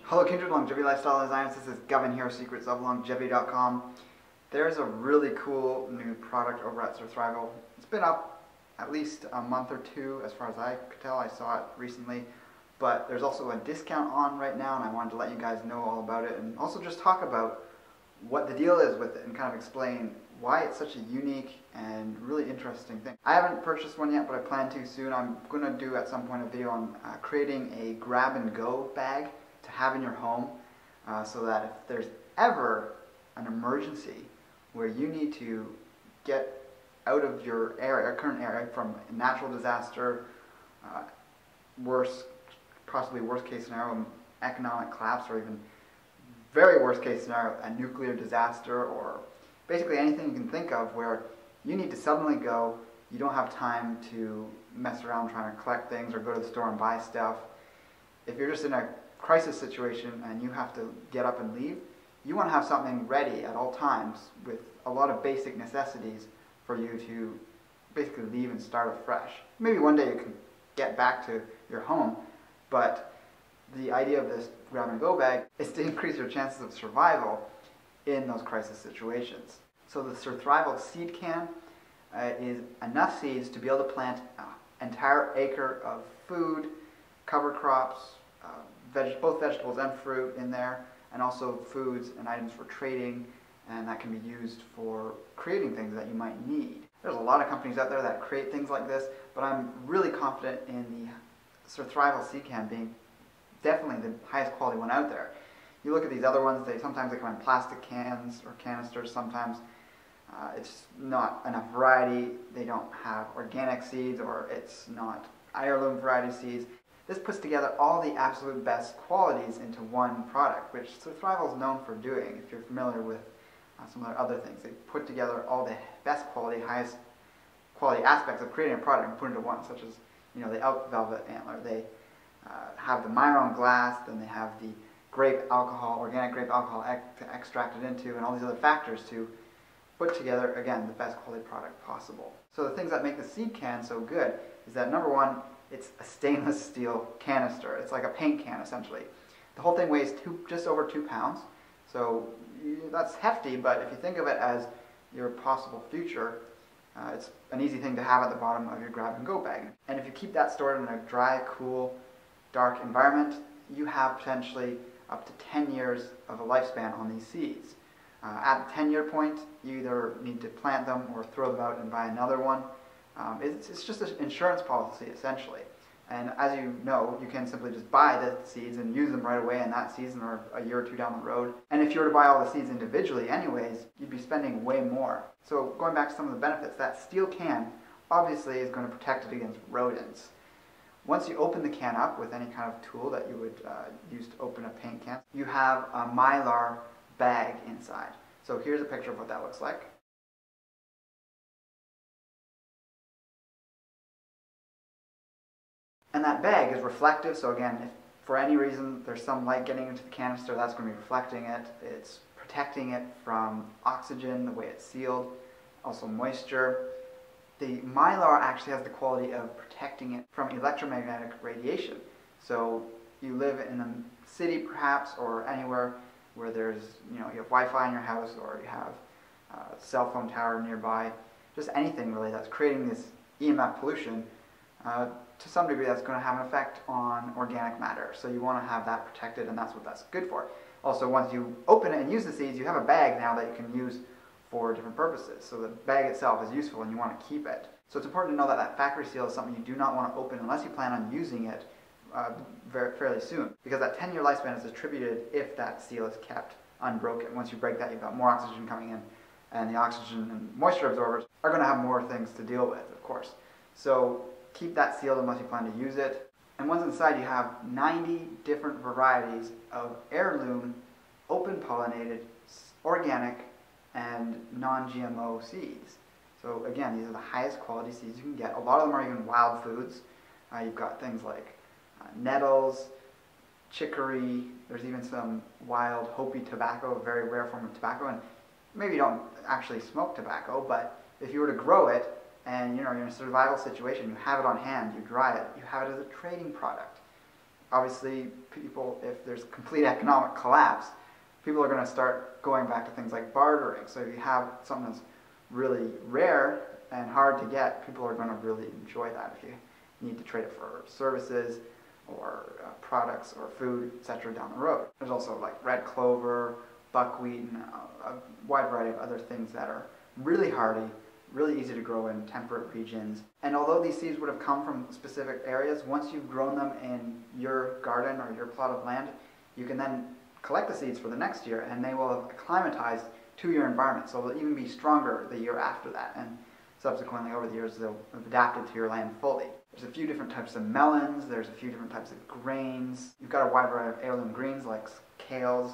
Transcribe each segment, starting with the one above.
Hello Kindred Longevity Lifestyle Designs, this is Gavin here, secretsoflongevity.com. There's a really cool new product over at SURTHRIVAL. It's been up at least a month or two as far as I could tell. I saw it recently, but there's also a discount on right now and I wanted to let you guys know all about it and also just talk about what the deal is with it and kind of explain why it's such a unique and really interesting thing. I haven't purchased one yet, but I plan to soon. I'm going to do at some point a video on creating a grab-and-go bag to have in your home so that if there's ever an emergency where you need to get out of your area, current area, from a natural disaster, possibly worst case scenario, economic collapse, or even very worst case scenario, a nuclear disaster, or basically anything you can think of where you need to suddenly go, you don't have time to mess around trying to collect things or go to the store and buy stuff. If you're just in a crisis situation and you have to get up and leave, you want to have something ready at all times with a lot of basic necessities for you to basically leave and start afresh. Maybe one day you can get back to your home, but the idea of this grab-and-go bag is to increase your chances of survival in those crisis situations. So the SURTHRIVAL seed can is enough seeds to be able to plant an entire acre of food, cover crops, both vegetables and fruit in there, and also foods and items for trading, and that can be used for creating things that you might need. There's a lot of companies out there that create things like this, but I'm really confident in the SURTHRIVAL seed can being definitely the highest quality one out there. You look at these other ones, sometimes they come in plastic cans or canisters, sometimes it's not enough variety, they don't have organic seeds, or it's not heirloom variety seeds. This puts together all the absolute best qualities into one product, which SURTHRIVAL is known for doing. If you're familiar with some of their other things, they put together all the best quality, highest quality aspects of creating a product and put it into one, such as the elk velvet antler. They have the Myron glass, then they have the grape alcohol, organic grape alcohol extracted into, and all these other factors to put together, again, the best quality product possible. So the things that make the seed can so good is that, number one, it's a stainless steel canister. It's like a paint can, essentially. The whole thing weighs just over 2 pounds, so that's hefty, but if you think of it as your possible future, it's an easy thing to have at the bottom of your grab-and-go bag. And if you keep that stored in a dry, cool, dark environment, you have potentially up to 10 years of a lifespan on these seeds. At the 10-year point, you either need to plant them or throw them out and buy another one. It's just an insurance policy, essentially. And as you know, you can simply just buy the seeds and use them right away in that season or a year or two down the road. And if you were to buy all the seeds individually anyways, you'd be spending way more. So going back to some of the benefits, that steel can obviously is going to protect it against rodents. Once you open the can up with any kind of tool that you would use to open a paint can, you have a Mylar bag inside. So here's a picture of what that looks like. And that bag is reflective, so again, if for any reason there's some light getting into the canister, that's going to be reflecting it. It's protecting it from oxygen, the way it's sealed, also moisture. The Mylar actually has the quality of protecting it from electromagnetic radiation. So you live in a city perhaps, or anywhere where there's, you have Wi-Fi in your house, or you have a cell phone tower nearby, just anything really that's creating this EMF pollution. To some degree that's going to have an effect on organic matter. So you want to have that protected, and that's what that's good for. Also, once you open it and use the seeds, you have a bag now that you can use for different purposes. So the bag itself is useful and you want to keep it. So it's important to know that that factory seal is something you do not want to open unless you plan on using it fairly soon. Because that 10-year lifespan is attributed if that seal is kept unbroken. Once you break that, you've got more oxygen coming in, and the oxygen and moisture absorbers are going to have more things to deal with, of course. So keep that sealed unless you plan to use it. And once inside, you have 90 different varieties of heirloom, open pollinated, organic, and non-GMO seeds. So again, these are the highest quality seeds you can get. A lot of them are even wild foods. You've got things like nettles, chicory, there's even some wild Hopi tobacco, a very rare form of tobacco, and maybe you don't actually smoke tobacco, but if you were to grow it, and you're in a survival situation, you have it on hand, you dry it, you have it as a trading product. obviously people, if there's complete economic collapse, people are going to start going back to things like bartering. So if you have something that's really rare and hard to get, people are going to really enjoy that if you need to trade it for services or products or food, etc. down the road. There's also like red clover, buckwheat, and a wide variety of other things that are really hardy, really easy to grow in temperate regions. And although these seeds would have come from specific areas, once you've grown them in your garden or your plot of land, you can then collect the seeds for the next year and they will have acclimatized to your environment. So they'll even be stronger the year after that. And subsequently, over the years, they'll have adapted to your land fully. There's a few different types of melons, there's a few different types of grains. You've got a wide variety of heirloom greens like kales,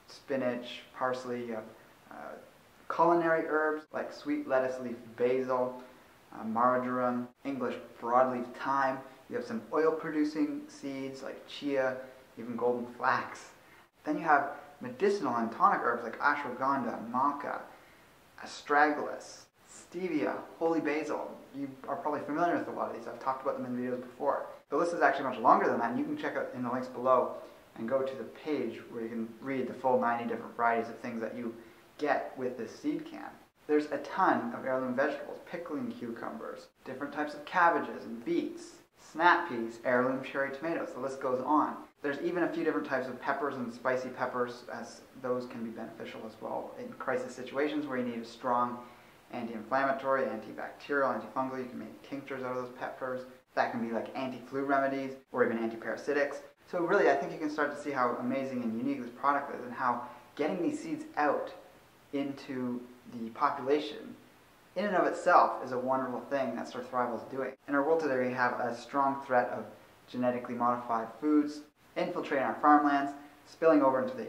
spinach, parsley. You have culinary herbs like sweet lettuce leaf basil, marjoram, English broadleaf thyme. You have some oil-producing seeds like chia, even golden flax. Then you have medicinal and tonic herbs like ashwagandha, maca, astragalus, stevia, holy basil. You are probably familiar with a lot of these. I've talked about them in videos before. The list is actually much longer than that, and you can check out in the links below and go to the page where you can read the full 90 different varieties of things that you get with this seed can. There's a ton of heirloom vegetables, pickling cucumbers, different types of cabbages and beets, snap peas, heirloom cherry tomatoes, the list goes on. There's even a few different types of peppers and spicy peppers, as those can be beneficial as well in crisis situations where you need a strong anti-inflammatory, antibacterial, antifungal. You can make tinctures out of those peppers. That can be like anti-flu remedies or even antiparasitics. So really, I think you can start to see how amazing and unique this product is and how getting these seeds out into the population in and of itself is a wonderful thing that SURTHRIVAL is doing. In our world today, we have a strong threat of genetically modified foods infiltrating our farmlands, spilling over into the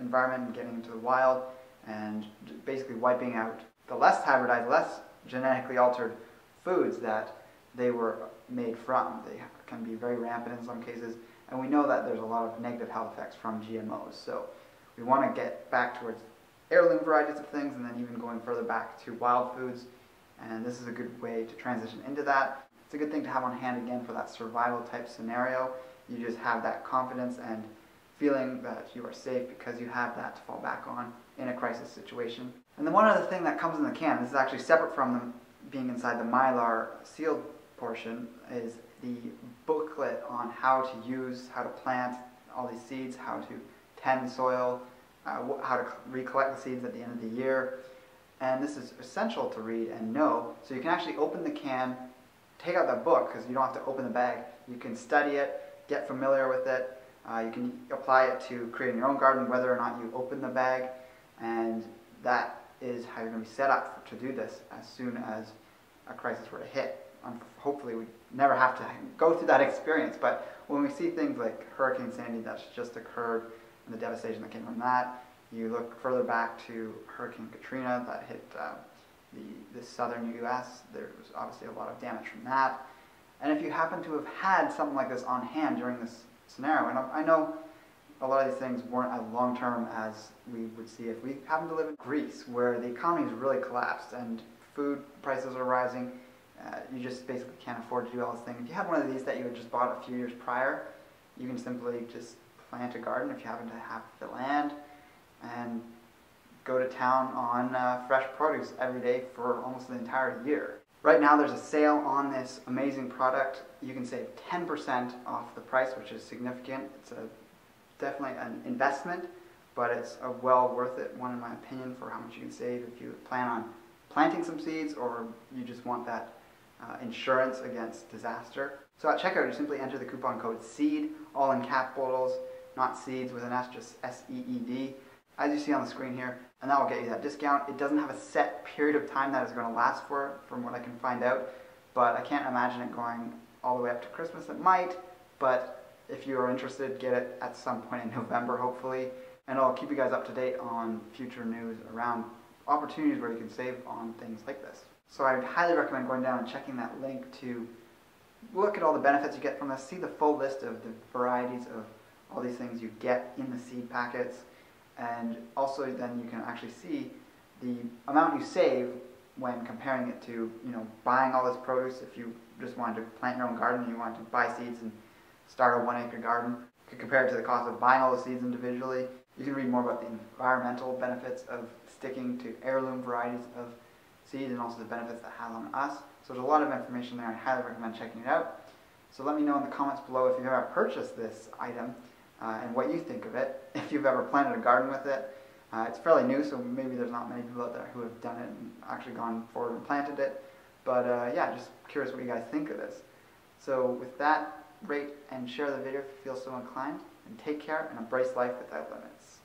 environment and getting into the wild, and basically wiping out the less hybridized, less genetically altered foods that they were made from. They can be very rampant in some cases, and we know that there's a lot of negative health effects from GMOs. So we want to get back towards heirloom varieties of things, and then even going further back to wild foods, and this is a good way to transition into that. It's a good thing to have on hand again for that survival type scenario. You just have that confidence and feeling that you are safe because you have that to fall back on in a crisis situation. And then one other thing that comes in the can, this is actually separate from them being inside the Mylar sealed portion, is the booklet on how to use, how to plant all these seeds, how to tend soil, how to recollect the seeds at the end of the year. And this is essential to read and know, so you can actually open the can, take out that book, because you don't have to open the bag. You can study it, get familiar with it. You can apply it to creating your own garden, whether or not you open the bag, and that is how you're going to be set up to do this as soon as a crisis were to hit. Hopefully we never have to go through that experience, but when we see things like Hurricane Sandy that's just occurred and the devastation that came from that, you look further back to Hurricane Katrina that hit the southern U.S., there was obviously a lot of damage from that. And if you happen to have had something like this on hand during this scenario, and I know a lot of these things weren't as long-term as we would see if we happen to live in Greece, where the economy has really collapsed and food prices are rising. You just basically can't afford to do all this thing. If you have one of these that you had just bought a few years prior, you can simply just plant a garden if you happen to have the land and go to town on fresh produce every day for almost the entire year. Right now there's a sale on this amazing product. You can save 10% off the price, which is significant. It's definitely an investment, but it's a well worth it one in my opinion for how much you can save if you plan on planting some seeds or you just want that insurance against disaster. So at checkout you simply enter the coupon code SEED, all in capitals, not seeds with an S, just S-E-E-D, as you see on the screen here, and that will get you that discount. It doesn't have a set period of time that it's going to last for, from what I can find out, but I can't imagine it going all the way up to Christmas. It might, but if you are interested, get it at some point in November, hopefully, and I'll keep you guys up to date on future news around opportunities where you can save on things like this. So I would highly recommend going down and checking that link to look at all the benefits you get from this, see the full list of the varieties of all these things you get in the seed packets, and also then you can actually see the amount you save when comparing it to, buying all this produce. If you just wanted to plant your own garden and you wanted to buy seeds and start a 1-acre garden. You can compare it to the cost of buying all the seeds individually. You can read more about the environmental benefits of sticking to heirloom varieties of seeds and also the benefits that has on us. So there's a lot of information there. I highly recommend checking it out. So let me know in the comments below if you've ever purchased this item and what you think of it. If you've ever planted a garden with it. It's fairly new, so maybe there's not many people out there who have done it and actually gone forward and planted it. But yeah, just curious what you guys think of this. So with that, rate and share the video if you feel so inclined, and take care and embrace life without limits.